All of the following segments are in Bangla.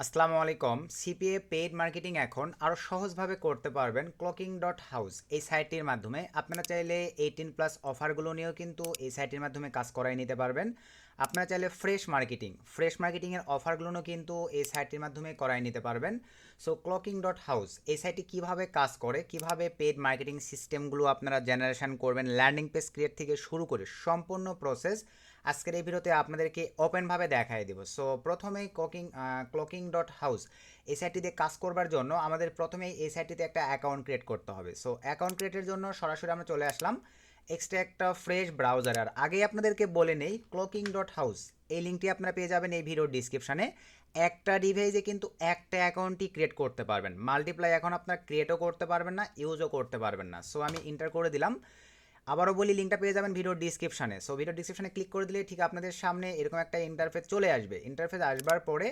আসসালামু আলাইকুম। সিপিএ পেইড মার্কেটিং এখন আরও সহজভাবে করতে পারবেন clocking.house এই সাইটটির মাধ্যমে। আপনারা চাইলে 18+ অফারগুলো নিয়েও কিন্তু এই সাইটটির মাধ্যমে কাজ করাই নিতে পারবেন। আপনারা চাইলে ফ্রেশ মার্কেটিংয়ের অফারগুলোও কিন্তু এই সাইটটির মাধ্যমে করাই নিতে পারবেন। সো clocking.house এই সাইটটি কীভাবে কাজ করে, কিভাবে পেইড মার্কেটিং সিস্টেমগুলো আপনারা জেনারেশন করবেন, ল্যান্ডিং পেজ ক্রিয়েট থেকে শুরু করে সম্পূর্ণ প্রসেস আজকের এই ভিডিওতে আপনাদেরকে ওপেনভাবে দেখাই দেব। সো প্রথমেই clocking.house এই সাইটটিতে কাজ করবার জন্য আমাদের প্রথমেই এই সাইটটিতে একটা অ্যাকাউন্ট ক্রিয়েট করতে হবে। সো অ্যাকাউন্ট ক্রিয়েটের জন্য সরাসরি আমরা চলে আসলাম এক্সট্রা একটা ফ্রেশ ব্রাউজার। আর আগেই আপনাদেরকে বলে নেই, clocking.house এই লিঙ্কটি আপনারা পেয়ে যাবেন এই ভিডিওর ডিসক্রিপশানে। একটা ডিভাইসে কিন্তু একটা অ্যাকাউন্টই ক্রিয়েট করতে পারবেন, মাল্টিপ্লাই এখন আপনার ক্রিয়েটও করতে পারবেন না, ইউজও করতে পারবেন না। সো আমি ইন্টার করে দিলাম। আবারও বলি, লিঙ্কটা পেয়ে যাবেন ভিডিওর ডিসক্রিপশানে। সো ভিডিওর ডিসক্রিপশানে ক্লিক করে দিলে ঠিক আপনাদের সামনে এরকম একটা ইন্টারফেস চলে আসবে। ইন্টারফেস আসবার পরে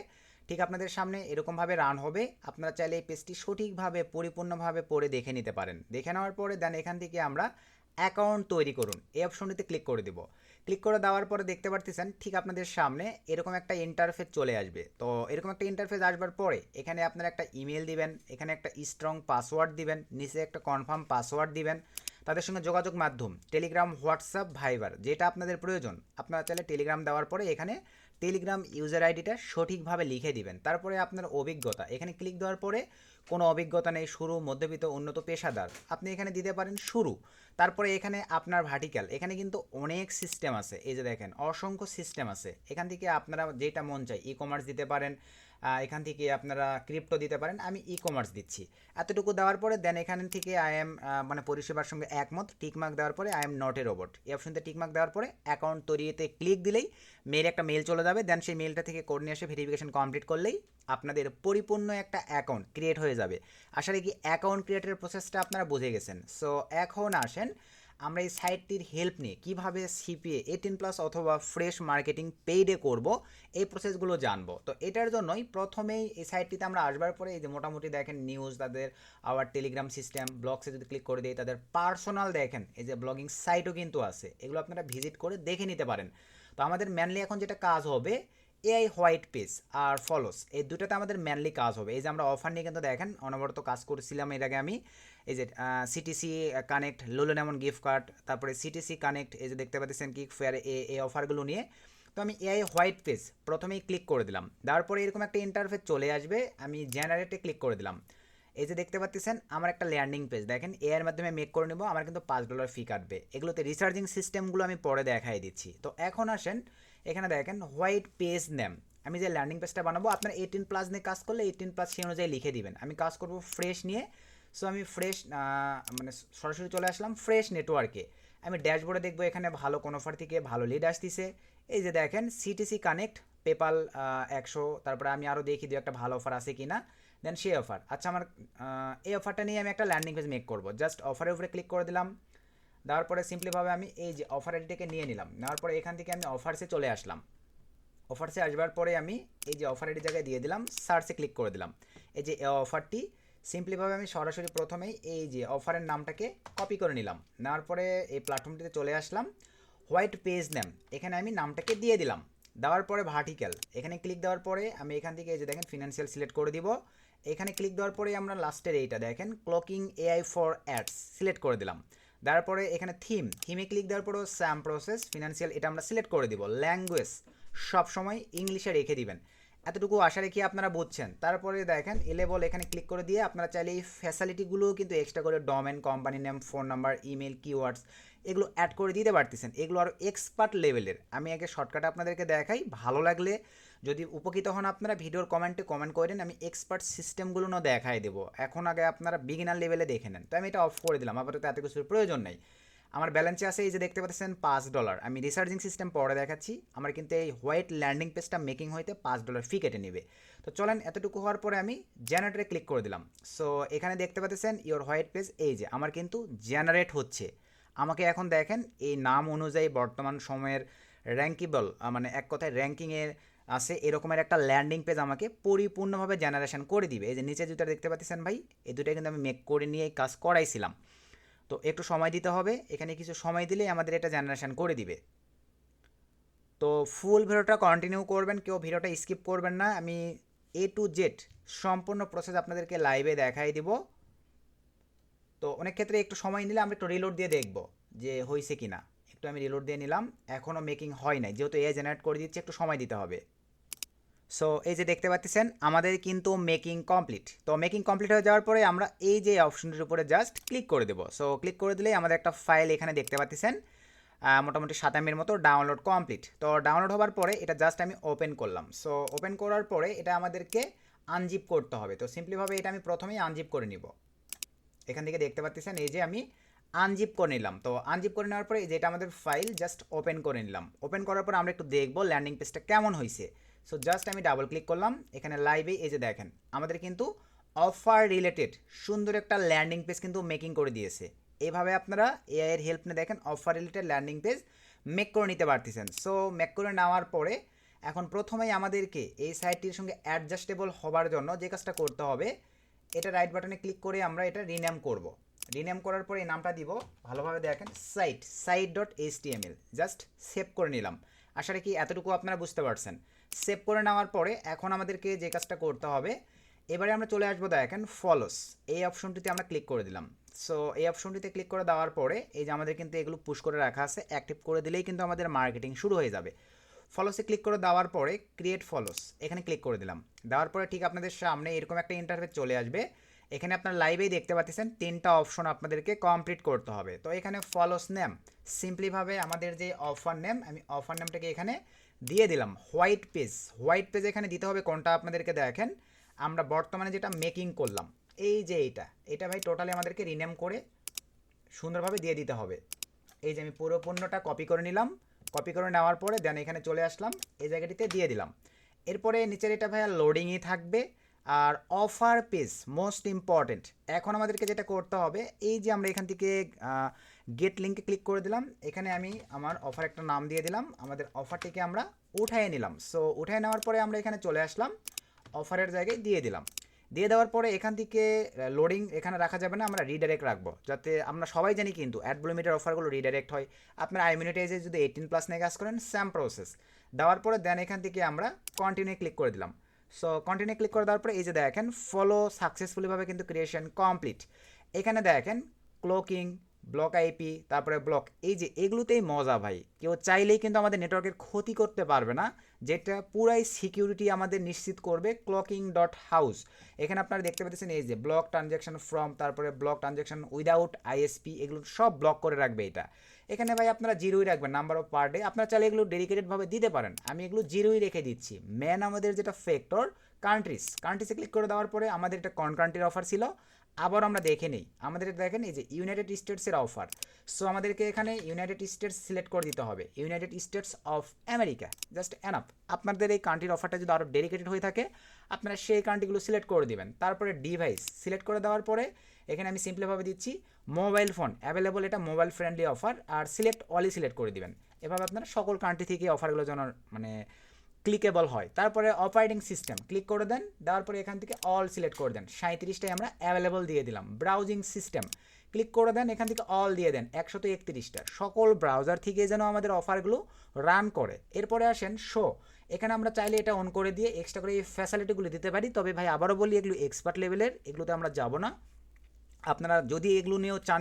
ঠিক আপনাদের সামনে এরকমভাবে রান হবে। আপনারা চাইলে এই পেজটি সঠিকভাবে পরিপূর্ণভাবে পড়ে দেখে নিতে পারেন। দেখে নেওয়ার পরে দেন এখান থেকে আমরা অ্যাকাউন্ট তৈরি করুন এই অপশনটিতে ক্লিক করে দেবো। ক্লিক করে দেওয়ার পরে দেখতে পারতেছেন ঠিক আপনাদের সামনে এরকম একটা ইন্টারফেস চলে আসবে। তো এরকম একটা ইন্টারফেস আসবার পরে এখানে আপনারা একটা ইমেল দিবেন, এখানে একটা স্ট্রং পাসওয়ার্ড দিবেন, নিচে একটা কনফার্ম পাসওয়ার্ড দিবেন। তাদের সঙ্গে যোগাযোগ মাধ্যম টেলিগ্রাম, হোয়াটসঅ্যাপ, ভাইবার যেটা আপনাদের প্রয়োজন। আপনারা চাইলে টেলিগ্রাম দেওয়ার পরে এখানে টেলিগ্রাম ইউজার আইডিটা সঠিকভাবে লিখে দিবেন। তারপরে আপনার অভিজ্ঞতা, এখানে ক্লিক দেওয়ার পরে কোনো অভিজ্ঞতা নেই, শুরু, মধ্যবিত্ত, উন্নত, পেশাদার, আপনি এখানে দিতে পারেন শুরু। তারপরে এখানে আপনার ভার্টিক্যাল, এখানে কিন্তু অনেক সিস্টেম আছে, এই যে দেখেন অসংখ্য সিস্টেম আছে। এখান থেকে আপনারা যেটা মন চায় ই কমার্স দিতে পারেন, এখান থেকে আপনারা ক্রিপ্টো দিতে পারেন। আমি ই কমার্স দিচ্ছি। এতটুকু দেওয়ার পরে দেন এখান থেকে আই এম মানে পরিষেবার সঙ্গে একমত, টিকমার্ক দেওয়ার পরে I am not a robot এই অপশনতে টিকমার্ক দেওয়ার পরে অ্যাকাউন্ট তৈরিতে ক্লিক দিলেই একটা মেল চলে যাবে। দেন সেই মেলটা থেকে কোড নিয়ে এসে ভেরিফিকেশন কমপ্লিট করলেই আপনাদের পরিপূর্ণ একটা অ্যাকাউন্ট ক্রিয়েট হয়ে যাবে। আসলে কি অ্যাকাউন্ট ক্রিয়েটের প্রসেসটা আপনারা বুঝে গেছেন। সো এখন আসেন আমরা এই সাইটটির হেল্প নিয়ে কীভাবে সিপিএ 18+ অথবা ফ্রেশ মার্কেটিং পেইডে করব এই প্রসেসগুলো জানবো। তো এটার জন্যই প্রথমেই এই সাইটটিতে আমরা আসবার পরে এই যে মোটামুটি দেখেন নিউজ, তাদের আবার টেলিগ্রাম সিস্টেম, ব্লগসে যদি ক্লিক করে দিই তাদের পার্সোনাল দেখেন এই যে ব্লগিং সাইটও কিন্তু আছে, এগুলো আপনারা ভিজিট করে দেখে নিতে পারেন। তো আমাদের মেনলি এখন যেটা কাজ হবে এআই হোয়াইট পেজ আর ফলোস, এই দুটাতে আমাদের মেনলি কাজ হবে। এই যে আমরা অফার নিয়ে কিন্তু দেখেন অনবরত কাজ করছিলাম এর আগে। আমি এই যে সিটিসি কানেক্ট, লুলুলেমন গিফট কার্ড, তারপরে সিটিসি কানেক্ট, এই যে দেখতে পাচ্ছেন কিক ফেয়ার, এই অফারগুলো নিয়ে। তো আমি এআই হোয়াইট পেজ প্রথমেই ক্লিক করে দিলাম। দেওয়ার পরে এরকম একটা ইন্টারফেস চলে আসবে, আমি জেনারেটে ক্লিক করে দিলাম। এই যে দেখতে পাচ্ছেন আমার একটা ল্যান্ডিং পেজ, দেখেন এর মাধ্যমে মেক করে নেব, আমার কিন্তু $5 ফি কাটবে। এগুলোতে রিচার্জিং সিস্টেমগুলো আমি পরে দেখাই দিচ্ছি। তো এখন আসেন এখানে দেখেন হোয়াইট পেজ নেম, আমি যে ল্যান্ডিং পেজটা বানাবো আপনার 18+ নিয়ে কাজ করলে 18+ সেই অনুযায়ী লিখে দিবেন। আমি কাজ করব ফ্রেশ নিয়ে। সো আমি ফ্রেশ মানে সরাসরি চলে আসলাম ফ্রেশ নেটওয়ার্কে। আমি ড্যাশবোর্ডে দেখবো এখানে ভালো কোন অফার থেকে ভালো লিড আসতেছে। এই যে দেখেন সিটিসি কানেক্ট, পেপাল 100, তারপরে আমি আরও দেখি দু একটা ভালো অফার আছে কি না। দেন সেই অফার, আচ্ছা আমার এই অফারটা নিয়ে আমি একটা ল্যান্ডিং পেজ মেক করবো। জাস্ট অফারের উপরে ক্লিক করে দিলাম। দেওয়ার পরে সিম্পলিভাবে আমি এই যে অফার আইডিটাকে নিয়ে নিলাম। নেওয়ার পরে এখান থেকে আমি অফারসে চলে আসলাম। অফারসে আসবার পরে আমি এই যে অফার আইডি জায়গায় দিয়ে দিলাম, সার্চে ক্লিক করে দিলাম। এই যে অফারটি সিম্পলিভাবে আমি সরাসরি প্রথমেই এই যে অফারের নামটাকে কপি করে নিলাম। নেওয়ার পরে এই প্ল্যাটফর্মটিতে চলে আসলাম, হোয়াইট পেজ নেম, এখানে আমি নামটাকে দিয়ে দিলাম। দেওয়ার পরে ভার্টিক্যাল, এখানে ক্লিক দেওয়ার পরে আমি এখান থেকে এই যে দেখেন ফিনান্সিয়াল সিলেক্ট করে দিব। এখানে ক্লিক দেওয়ার পরে আমরা লাস্টের এইটা দেখেন clocking AI for ads select করে দিলাম। দেওয়ার পরে এখানে থিমে ক্লিক দেওয়ার পরেও স্যাম প্রসেস ফিনান্সিয়াল এটা আমরা সিলেক্ট করে দিব। ল্যাঙ্গুয়েজ সবসময় ইংলিশে রেখে দিবেন। এতটুকু আশা রেখে আপনারা বুঝছেন। তারপরে দেখেন এলেবল, এখানে ক্লিক করে দিয়ে আপনারা চাইলে এই ফ্যাসিলিটিগুলোও কিন্তু এক্সট্রা করে domain, company name, phone number, email, keywords এগুলো অ্যাড করে দিতে পারতেছেন। এগুলো আরও এক্সপার্ট লেভেলের। আমি আগে শর্টকাটে আপনাদেরকে দেখাই, ভালো লাগলে যদি উপকৃত হন আপনারা ভিডিওর কমেন্টে কমেন্ট করেন, আমি এক্সপার্ট সিস্টেমগুলো দেখাই দেবো। এখন আগে আপনারা বিগিনার লেভেলে দেখে নেন। তো আমি এটা অফ করে দিলাম, আপাতত এত কিছুর প্রয়োজন নেই। আমার ব্যালেন্সে আছে এই যে দেখতে পাচ্ছেন $5। আমি রিসার্চিং সিস্টেম পরে দেখাচ্ছি। আমার কিন্তু এই হোয়াইট ল্যান্ডিং পেজটা মেকিং হইতে $5 ফি কেটে নেবে। তো চলেন, এতটুকু হওয়ার পরে আমি জেনারেটরে ক্লিক করে দিলাম। সো এখানে দেখতে পাচ্ছেন ইওর হোয়াইট পেজ, এই যে আমার কিন্তু জেনারেট হচ্ছে। আমাকে এখন দেখেন এই নাম অনুযায়ী বর্তমান সময়ের র্যাঙ্কেবল, মানে এক কথায় র্যাঙ্কিংয়ের আছে এরকমের একটা ল্যান্ডিং পেজ আমাকে পরিপূর্ণভাবে জেনারেশন করে দিবে। এই যে নিচে দুটো দেখতে পাচ্ছেন ভাই, এই দুটো কিন্তু আমি মেক করে নিয়ে কাজ করাইছিলাম। তো একটু সময় দিতে হবে, এখানে কিছু সময় দিলেই আমাদের এটা জেনারেশন করে দিবে। তো ফুল ভিডিওটা কন্টিনিউ করবেন, কেউ ভিডিওটা স্কিপ করবেন না। আমি টু জেড সম্পূর্ণ প্রসেস আপনাদেরকে লাইভে দেখাই দিব। তো অনেক ক্ষেত্রে একটু সময় নিলে আমরা একটু রিলোড দিয়ে দেখব যে হয়েছে কি না। একটু আমি রিলোড দিয়ে নিলাম, এখনও মেকিং হয় নাই, যেহেতু এআই জেনারেট করে দিচ্ছে একটু সময় দিতে হবে। সো এই যে দেখতে পাচ্ছেন আমাদের কিন্তু মেকিং কমপ্লিট। তো মেকিং কমপ্লিট হয়ে যাওয়ার পরে আমরা এই যে অপশনটির উপরে জাস্ট ক্লিক করে দেবো। সো ক্লিক করে দিলেই আমাদের একটা ফাইল এখানে দেখতে পাচ্ছেন মোটামুটি 7 MB মতো ডাউনলোড কমপ্লিট। তো ডাউনলোড হওয়ার পরে এটা জাস্ট আমি ওপেন করলাম। সো ওপেন করার পরে এটা আমাদেরকে আনজিপ করতে হবে। তো সিম্পলিভাবে এটা আমি প্রথমেই আনজিপ করে নিব। এখান থেকে দেখতে পাচ্ছেন এই যে আমি আনজিপ করে নিলাম। তো আনজিপ করে নেওয়ার পরে যেটা আমাদের ফাইল জাস্ট ওপেন করে নিলাম। ওপেন করার পর আমরা একটু দেখবো ল্যান্ডিং পেজটা কেমন হয়েছে। সো জাস্ট আমি ডাবল ক্লিক করলাম, এখানে লাইভে এই যে দেখেন আমাদের কিন্তু অফার রিলেটেড সুন্দর একটা ল্যান্ডিং পেজ কিন্তু মেকিং করে দিয়েছে। এভাবে আপনারা এআই এর হেল্প নিয়ে দেখেন offer related landing page make করে নিতে পারতেছেন। সো মেক করে নেওয়ার পরে এখন প্রথমেই আমাদেরকে এই সাইটটির সঙ্গে অ্যাডজাস্টেবল হবার জন্য যে কাজটা করতে হবে, এটা রাইট বাটনে ক্লিক করে আমরা এটা রিনেম করব। রিনেম করার পরে এই নামটা দিব, ভালোভাবে দেখেন সাইট.html, জাস্ট সেভ করে নিলাম। আশা রাখি এতটুকু আপনারা বুঝতে পারছেন। সেভ করে নেওয়ার পরে এখন আমাদেরকে যে কাজটা করতে হবে, এবারে আমরা চলে আসবো দেখেন ফলোস, এই অপশনটিতে আমরা ক্লিক করে দিলাম। সো এই অপশনটিতে ক্লিক করে দেওয়ার পরে এই যে আমাদের কিন্তু এগুলো পুশ করে রাখা আছে, অ্যাক্টিভ করে দিলেই কিন্তু আমাদের মার্কেটিং শুরু হয়ে যাবে। ফলোসে ক্লিক করে দেওয়ার পরে ক্রিয়েট ফলোস এখানে ক্লিক করে দিলাম। দেওয়ার পরে ঠিক আপনাদের সামনে এরকম একটা ইন্টারফেস চলে আসবে। এখানে আপনার লাইভেই দেখতে পাচ্ছেন 3টা অপশন আপনাদেরকে কমপ্লিট করতে হবে। তো এখানে ফলোস নেম, সিম্পলিভাবে আমাদের যে অফার নেম, আমি অফার নেমটাকে এখানে দিয়ে দিলাম। হোয়াইট পেজ এখানে দিতে হবে কোনটা আপনাদেরকে দেখেন আমরা বর্তমানে যেটা মেকিং করলাম, এই যে এটা ভাই টোটালি আমাদেরকে রিনেম করে সুন্দরভাবে দিয়ে দিতে হবে। এই যে আমি পুরো পণ্যটা কপি করে নিলাম, কপি করে নেওয়ার পরে দেন এখানে চলে আসলাম, এই জায়গাটিতে দিয়ে দিলাম। এরপরে নিচের এটা ভাইয়া লোডিংই থাকবে। আর অফার পেজ মোস্ট ইম্পর্টেন্ট, এখন আমাদেরকে যেটা করতে হবে এই যে আমরা এখান থেকে গেট লিঙ্কে ক্লিক করে দিলাম, এখানে আমি আমার অফার একটা নাম দিয়ে দিলাম, আমাদের অফারটিকে আমরা উঠাইয়ে নিলাম। সো উঠাই নেওয়ার পরে আমরা এখানে চলে আসলাম, অফারের জায়গায় দিয়ে দিলাম। দিয়ে দেওয়ার পরে এখান থেকে লোডিং এখানে রাখা যাবে না, আমরা রিডাইরেক্ট রাখবো, যাতে আমরা সবাই জানি কিন্তু অ্যাড ব্লুমিটার অফারগুলো রিডাইরেক্ট হয়। আপনার আইমিনিটাইজে যদি 18+ নিয়ে কাজ করেন সেম প্রসেস। দেওয়ার পরে দেন এখান থেকে আমরা কন্টিনিউ ক্লিক করে দিলাম। সো কন্টিনিউ ক্লিক করে দেওয়ার পরে এই যে দেখেন ফলো সাকসেসফুলিভাবে কিন্তু ক্রিয়েশন কমপ্লিট। এখানে দেখেন ক্লোকিং, ব্লক আইপি, তারপরে ব্লক, এই যে এগুলোতেই মজা ভাই, কেউ চাইলেই কিন্তু আমাদের নেটওয়ার্কের ক্ষতি করতে পারবে না, যেটা পুরাই সিকিউরিটি আমাদের নিশ্চিত করবে clocking.house। এখানে আপনারা দেখতে পাচ্ছেন এই যে ব্লক ট্রানজ্যাকশন ফ্রম, তারপরে ব্লক ট্রানজ্যাকশন উইদাউট আইএসপি, এগুলো সব ব্লক করে রাখবে এটা। এখানে ভাই আপনারা জিরোই রাখবেন নাম্বার অফ পার ডে, আপনারা চাইলে এগুলো ডেডিকেটেডভাবে দিতে পারেন, আমি এগুলো জিরোই রেখে দিচ্ছি। মেন আমাদের যেটা ফ্যাক্টর কান্ট্রিজে ক্লিক করে দেওয়ার পরে আমাদের একটা কান্ট্রির অফার ছিল, আবার আমরা দেখে নিই। আমাদের দেখেন এই যে ইউনাইটেড স্টেটসের অফার। সো আমাদেরকে এখানে ইউনাইটেড স্টেটস সিলেক্ট করে দিতে হবে, United states of America, just enough. আপনাদের এই কান্ট্রির অফারটা যদি আরও ডেডিকেটেড হয়ে থাকে আপনারা সেই কান্ট্রিগুলো সিলেক্ট করে দিবেন। তারপরে ডিভাইস সিলেক্ট করে দেওয়ার পরে এখানে আমি সিম্পলিভাবে দিচ্ছি মোবাইল ফোন অ্যাভেলেবল, এটা মোবাইল ফ্রেন্ডলি অফার, আর সিলেক্ট অলই সিলেক্ট করে দিবেন। এভাবে আপনারা সকল কান্ট্রি থেকে অফারগুলো যেন মানে ক্লিকেবল হয়। তারপরে অপারেটিং সিস্টেম ক্লিক করে দেন, দেওয়ার পরে এখান থেকে অল সিলেক্ট করে দেন, 37টাই আমরা অ্যাভেলেবল দিয়ে দিলাম। ব্রাউজিং সিস্টেম ক্লিক করে দেন, এখান থেকে অল দিয়ে দেন, 131টা সকল ব্রাউজার থেকে যেন আমাদের অফারগুলো রান করে। এরপরে আসেন শো, এখানে আমরা চাইলে এটা অন করে দিয়ে এক্সট্রা করে এই ফ্যাসিলিটিগুলো দিতে পারি, তবে ভাই আবারও বলি এগুলো এক্সপার্ট লেভেলের, এগুলোতে আমরা যাব না। আপনারা যদি এগুলো নিয়েও চান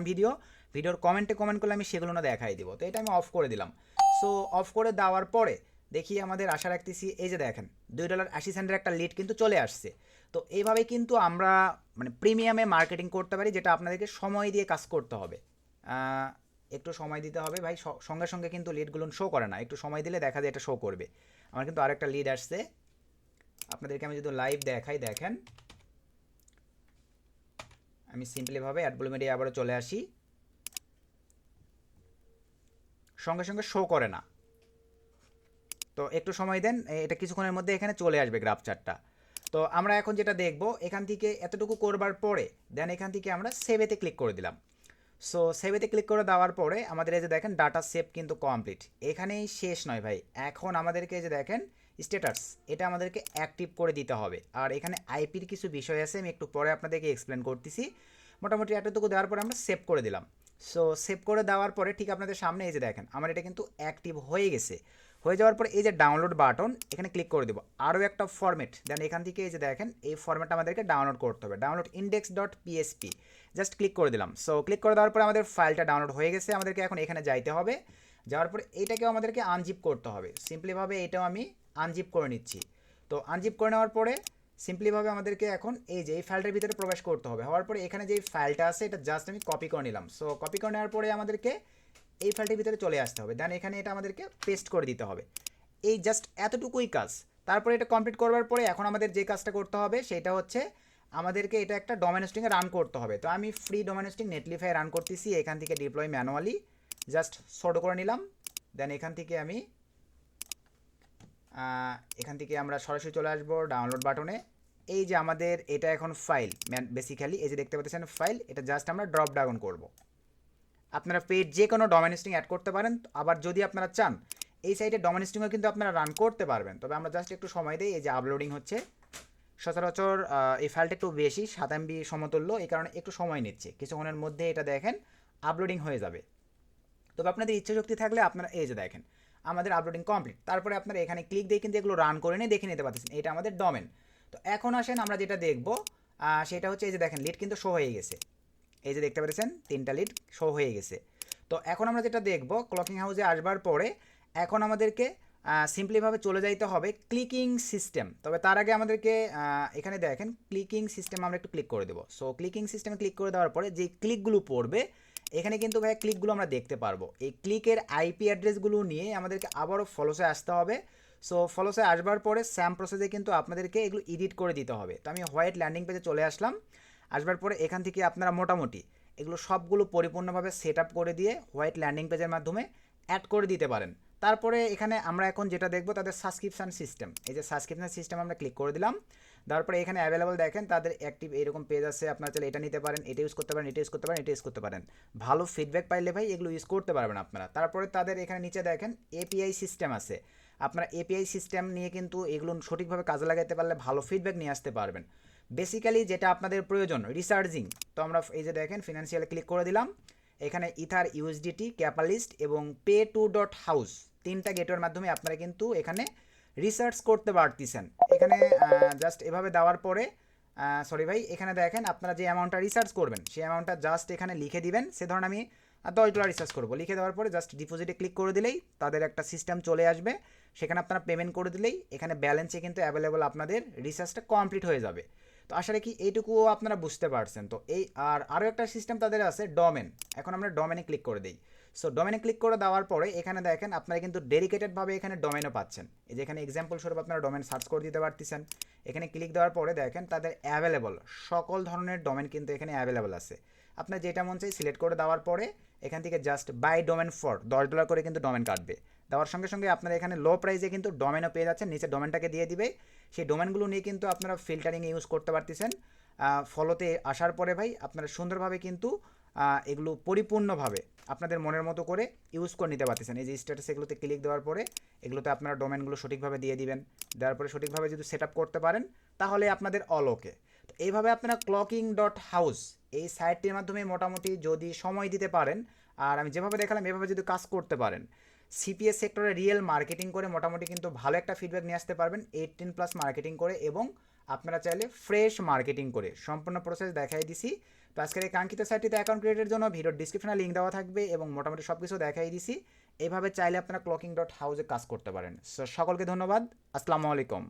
ভিডিওর কমেন্ট করলে আমি সেগুলো না দেখাই দিব। তো এটা আমি অফ করে দিলাম। সো অফ করে দেওয়ার পরে দেখি আমাদের আশা রাখতেছি এই যে দেখেন $2.80 একটা লিড কিন্তু চলে আসছে। তো এইভাবে কিন্তু আমরা মানে প্রিমিয়ামে মার্কেটিং করতে পারি, যেটা আপনাদেরকে সময় দিয়ে কাজ করতে হবে। একটু সময় দিতে হবে ভাই, সঙ্গে সঙ্গে কিন্তু লিডগুলো শো করে না, একটু সময় দিলে দেখা যায় এটা শো করবে। আমার কিন্তু আরেকটা লিড আসছে, আপনাদেরকে আমি যদি লাইভ দেখাই, দেখেন আমি সিম্পলিভাবে অ্যাডব্লু মিডিয়া আবারও চলে আসি, সঙ্গে সঙ্গে শো করে না, তো একটু সময় দেন, এটা কিছুক্ষণের মধ্যে এখানে চলে আসবে গ্রাফ চার্টটা। তো আমরা এখন যেটা দেখব এখান থেকে এতটুকু করবার পরে দেন এখান থেকে আমরা সেভেতে ক্লিক করে দিলাম। সো সেভেতে ক্লিক করে দেওয়ার পরে আমাদের এই যে দেখেন ডাটা সেভ কিন্তু কমপ্লিট। এখানেই শেষ নয় ভাই, এখন আমাদেরকে এই যে দেখেন স্ট্যাটাস, এটা আমাদেরকে অ্যাক্টিভ করে দিতে হবে। আর এখানে আইপির কিছু বিষয় আছে, আমি একটু পরে আপনাদেরকে এক্সপ্লেন করতেছি। মোটামুটি এতটুকু দেওয়ার পরে আমরা সেভ করে দিলাম। সো সেভ করে দেওয়ার পরে ঠিক আপনাদের সামনে এই যে দেখেন আমার এটা কিন্তু অ্যাক্টিভ হয়ে গেছে। হয়ে যাওয়ার পর এই যে ডাউনলোড বাটন এখানে ক্লিক করে দেবো, আরও একটা ফরম্যাট দেন এখান থেকে এই যে দেখেন এই ফরম্যাটটা আমাদেরকে ডাউনলোড করতে হবে, ডাউনলোড index.php জাস্ট ক্লিক করে দিলাম। সো ক্লিক করে দেওয়ার পরে আমাদের ফাইলটা ডাউনলোড হয়ে গেছে, আমাদেরকে এখন এখানে যাইতে হবে, যাওয়ার পরে এইটাকেও আমাদেরকে আনজিপ করতে হবে, সিম্পলিভাবে এটাও আমি আনজিপ করে নিচ্ছি। তো আনজিপ করে নেওয়ার পরে সিম্পলিভাবে আমাদেরকে এখন এই যে এই ফাইলটার ভিতরে প্রবেশ করতে হবে, হওয়ার পরে এখানে যে ফাইলটা আছে এটা জাস্ট আমি কপি করে নিলাম। সো কপি করে নেওয়ার পরে আমাদেরকে এই ফাইলটির ভিতরে চলে আসতে হবে, দেন এখানে এটা আমাদেরকে পেস্ট করে দিতে হবে, এই জাস্ট এতটুকুই কাজ। তারপরে এটা কমপ্লিট করবার পরে এখন আমাদের যে কাজটা করতে হবে সেটা হচ্ছে আমাদেরকে এটা একটা ডোমেন হোস্টিংয়ে রান করতে হবে। তো আমি free domain hosting Netlify run করতেছি, এখান থেকে ডিপ্লয় ম্যানুয়ালি জাস্ট শর্ট করে নিলাম, দেন এখান থেকে আমি আমরা সরাসরি চলে আসবো ডাউনলোড বাটনে। এই যে আমাদের এটা এখন ফাইল বেসিক্যালি এই যে দেখতে পাচ্ছেন ফাইল, এটা জাস্ট আমরা ড্রপ ডাউন করব। আপনারা পেড যে কোনো ডোমেন হোস্টিং অ্যাড করতে পারেন, আবার যদি আপনারা চান এই সাইটে ডোমেন হোস্টিংও কিন্তু আপনারা রান করতে পারবেন। তবে আমরা জাস্ট একটু সময় দিই, এই যে আপলোডিং হচ্ছে, সচরাচর এই ফাইলটা একটু বেশি 7 MB সমতুল্য, এই কারণে একটু সময় নিচ্ছে, কিছুক্ষণের মধ্যে এটা দেখেন আপলোডিং হয়ে যাবে। তবে আপনাদের ইচ্ছা শক্তি থাকলে আপনারা এই যে দেখেন আমাদের আপলোডিং কমপ্লিট, তারপরে আপনারা এখানে ক্লিক দিয়ে কিন্তু এগুলো রান করে নিয়ে দেখে নিতে পারতেছেন এটা আমাদের ডোমেন। তো এখন আসেন আমরা যেটা দেখব সেটা হচ্ছে এই যে দেখেন লিড কিন্তু শো হয়ে গেছে, এই যে দেখতে পাচ্ছেন 3টা লিড শো হয়ে গেছে। তো এখন আমরা যেটা দেখব ক্লকিং হাউসে আসবার পরে এখন আমাদেরকে সিম্পলিভাবে চলে যাইতে হবে ক্লিকিং সিস্টেম। তবে তার আগে আমাদেরকে এখানে দেখেন ক্লিকিং সিস্টেম আমরা একটু ক্লিক করে দেবো। সো ক্লিকিং সিস্টেমে ক্লিক করে দেওয়ার পরে যে ক্লিকগুলো পড়বে এখানে কিন্তু ভাই ক্লিকগুলো আমরা দেখতে পারবো, এই ক্লিকের আইপি অ্যাড্রেসগুলো নিয়ে আমাদেরকে আবারও ফলোসে আসতে হবে। সো ফলোসে আসবার পরে স্যাম প্রসেসে কিন্তু আপনাদেরকে এগুলো এডিট করে দিতে হবে। তো আমি হোয়াইট ল্যান্ডিং পেজে চলে আসলাম, আসবার পরে এখান থেকে আপনারা মোটামুটি এগুলো সবগুলো পরিপূর্ণভাবে সেট আপ করে দিয়ে হোয়াইট ল্যান্ডিং পেজের মাধ্যমে অ্যাড করে দিতে পারেন। তারপরে এখানে আমরা এখন যেটা দেখবো তাদের সাবস্ক্রিপশান সিস্টেম, এই যে সাবস্ক্রিপশান সিস্টেম আমরা ক্লিক করে দিলাম, তারপরে এখানে অ্যাভেলেবল দেখেন তাদের অ্যাক্টিভ এরকম পেজ আছে, আপনারা চাইলে এটা নিতে পারেন, এটা ইউজ করতে পারেন, এটা ইউজ করতে পারেন, এটা ইউজ করতে পারেন, ভালো ফিডব্যাক পাইলে ভাই এগুলো ইউজ করতে পারবেন আপনারা। তারপরে তাদের এখানে নিচে দেখেন এপিআই সিস্টেম আছে, আপনারা এপিআই সিস্টেম নিয়ে কিন্তু এগুলো সঠিকভাবে কাজে লাগাতে পারলে ভালো ফিডব্যাক নিয়ে আসতে পারবেন। বেসিক্যালি যেটা আপনাদের প্রয়োজন রিসার্চিং, তো আমরা এই যে দেখেন ফিনান্সিয়ালে ক্লিক করে দিলাম, এখানে ইথার ইউএসডিটি ক্যাপালিস্ট এবং পে টু ডট হাউস 3টা গেটওয়ের মাধ্যমে আপনারা কিন্তু এখানে রিসার্চ করতে পারতেছেন। এখানে জাস্ট এভাবে দেওয়ার পরে সরি ভাই এখানে দেখেন আপনারা যে অ্যামাউন্টটা রিসার্চ করবেন সেই অ্যামাউন্টটা জাস্ট এখানে লিখে দিবেন। সে ধরুন আমি $10 রিসার্চ করবো, লিখে দেওয়ার পরে জাস্ট ডিপোজিটে ক্লিক করে দিলেই তাদের একটা সিস্টেম চলে আসবে, সেখানে আপনারা পেমেন্ট করে দিলেই এখানে ব্যালেন্সে কিন্তু অ্যাভেলেবল আপনাদের রিসার্চটা কমপ্লিট হয়ে যাবে। তো আশা রাখি এইটুকুও আপনারা বুঝতে পারছেন। তো এই আরও একটা সিস্টেম তাদের আছে ডোমেন, এখন আমরা ডোমেনে ক্লিক করে দিই। সো ডোমেনে ক্লিক করে দেওয়ার পরে এখানে দেখেন আপনারা কিন্তু ডেডিকেটেডভাবে এখানে ডোমেনও পাচ্ছেন, এই যে এখানে এক্সাম্পল স্বরূপ আপনারা ডোমেন সার্চ করে দিতে পারতেছেন। এখানে ক্লিক দেওয়ার পরে দেখেন তাদের অ্যাভেলেবল সকল ধরনের ডোমেন কিন্তু এখানে অ্যাভেলেবল আছে, আপনার যেটা মন চাই সিলেক্ট করে দেওয়ার পরে এখান থেকে জাস্ট বাই ডোমেন ফর $10 করে কিন্তু ডোমেন কাটবে, দেওয়ার সঙ্গে সঙ্গে আপনারা এখানে লো প্রাইসে কিন্তু ডোমেনও পেয়ে যাচ্ছেন, নিচে ডোমেনটাকে দিয়ে দিবে, সেই ডোমেনগুলো নিয়ে কিন্তু আপনারা ফিল্টারিং ইউজ করতে পারতেছেন। ফলোতে আসার পরে ভাই আপনারা সুন্দরভাবে কিন্তু এগুলো পরিপূর্ণভাবে আপনাদের মনের মতো করে ইউজ করে নিতে পারতেছেন। এই যে স্ট্যাটাস এগুলোতে ক্লিক দেওয়ার পরে এগুলোতে আপনারা ডোমেনগুলো সঠিকভাবে দিয়ে দিবেন, দেওয়ার পরে সঠিকভাবে যদি সেট আপ করতে পারেন তাহলে আপনাদের অল ওকে। তো এইভাবে আপনারা ক্লকিং ডট হাউস এই সাইটটির মাধ্যমে মোটামুটি যদি সময় দিতে পারেন আর আমি যেভাবে দেখালাম এভাবে যদি কাজ করতে পারেন সিপিএস সেক্টরে রিয়েল মার্কেটিং করে মোটামুটি কিন্তু ভালো একটা ফিডব্যাক নিয়ে আসতে পারবেন 18+ মার্কেটিং করে, এবং আপনারা চাইলে ফ্রেশ মার্কেটিং করে সম্পূর্ণ প্রসেস দেখাই দিছি। তো আজকের এই কাঙ্ক্ষিত সাইটটিতে অ্যাকাউন্ট ক্রিয়েটের জন্য ভিডিওর ডিসক্রিপশনে লিঙ্ক দেওয়া থাকবে এবং মোটামুটি সব কিছু দেখাই দিছি, এইভাবে চাইলে আপনারা ক্লকিং ডট হাউসে কাজ করতে পারেন। সকলকে ধন্যবাদ, আসসালামু আলাইকুম।